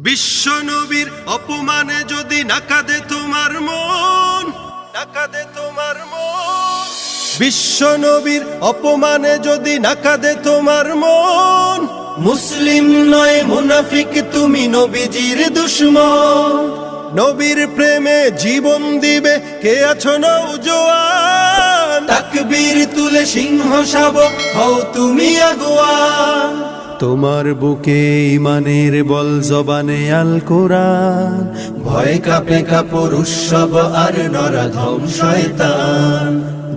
বিশ্ব নবীর অপমানে যদি না কাঁদে তোমার মন, না কাঁদে তোমার মন। বিশ্ব নবীর অপমানে যদি না কাঁদে তোমার মন, মুসলিম নয় মুনাফিক তুমি, নবীজির দুশমন। নবীর প্রেমে জীবন দিবে কে আছো নওজোয়ান, তাকবীর তুলে সিংহ শাবক হও তুমি আগুয়ান। তোমার বুকে ইমানের বল, জবানে আল কোরআন, ভয় কাঁপে কাপড় উৎসব আর নরাধম শয়তান।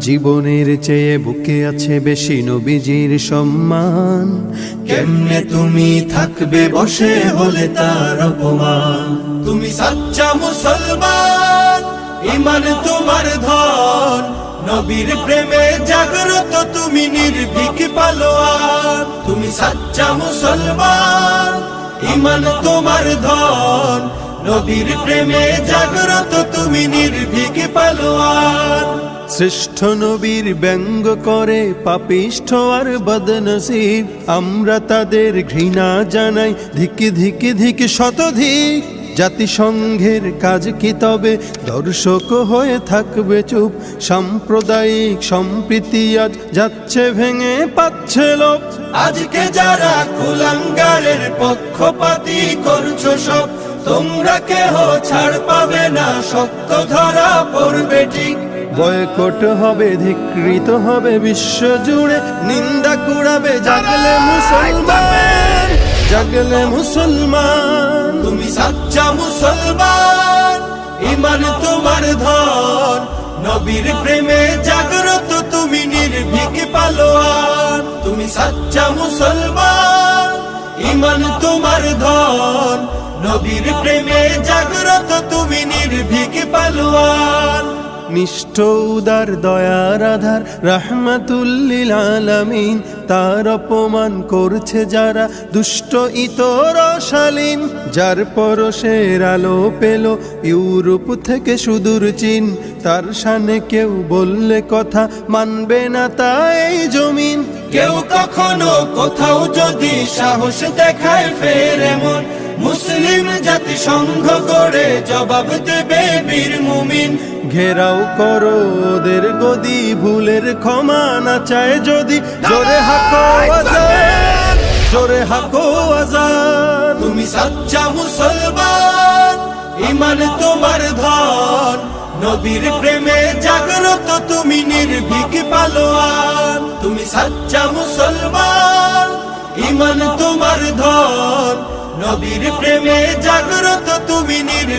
জীবনের চেয়ে বুকে আছে বেশি নবীজির সম্মান, কেমনে তুমি থাকবে বসে হলে তার অপমান। তুমি সাচ্চা মুসলমান, ইমান তোমার ধন, নবীর প্রেমে জাগ্রত তুমি নির্ভীক পালোয়ান। তুমি সাচ্চা মুসলমান, ইমান তোমার ধন, নবীর প্রেমে জাগ্রত তুমি নির্ভীক পালোয়ান। শ্রেষ্ঠ নবীর ব্যঙ্গ করে পাপিষ্ঠ আর বদনসিব, আমরা তাদের ঘৃণা জানাই ধিকি ধিকি ধিকি শতধিক। জাতিসংঘের কাজ কি তবে দর্শক হয়ে থাকবে চুপ, সাম্প্রদায়িক সম্প্রীতি আজ যাচ্ছে ভেঙে পাচ্ছে লোক। আজকে যারা কুলাঙ্গারের পক্ষপাতী করছো সব, তোমরা কেহ ছাড় পাবে না, শক্ত ধরা পড়বে ঠিক। বয়কট হবে, ধিকৃত হবে বিশ্ব জুড়ে, নিন্দা কুড়াবে জাগলে মুসলমান, জাগলে মুসলমান। তুমি সাচ্চা মুসলমান, ইমান তোমার ধন, নবীর প্রেমে জাগ্রত তুমি নির্ভীক পালোয়ান। তুমি সাচ্চা মুসলমান, ইমান তোমার ধন, নবীর প্রেমে জাগ্রত তুমি নির্ভীক পালোয়ান। নিষ্ঠ উদার দয়ার আধার রাহমাতুল লিল আলামিন, তার অপমান করছে যারা দুষ্ট ইতর শালীন। যার পরশের আলো পেল ইউরোপ থেকে সুদূর চীন, তার শানে কেউ বললে কথা মানবে না তাই জমিন। কেউ কখনো কোথাও যদি সাহস দেখায় ফের এমন, মুসলিম জাতি সংঘ করে জবাব দেবে বীর মুমিন। ঘেরাও করো ওদের গদি, ভুলের ক্ষমা না চায় যদি, জোরে হাকো আজান, জোরে হাকো আজান। তুমি সাচ্চা মুসলমান, ইমান তোমার ধন, নবীর প্রেমে জাগ্রত তুমি নির্ভীক পালোয়ান। তুমি সাচ্চা মুসলমান, ইমান তোমার ধন, নবীর প্রেমে জাগ্রত তুমি নির্ভীক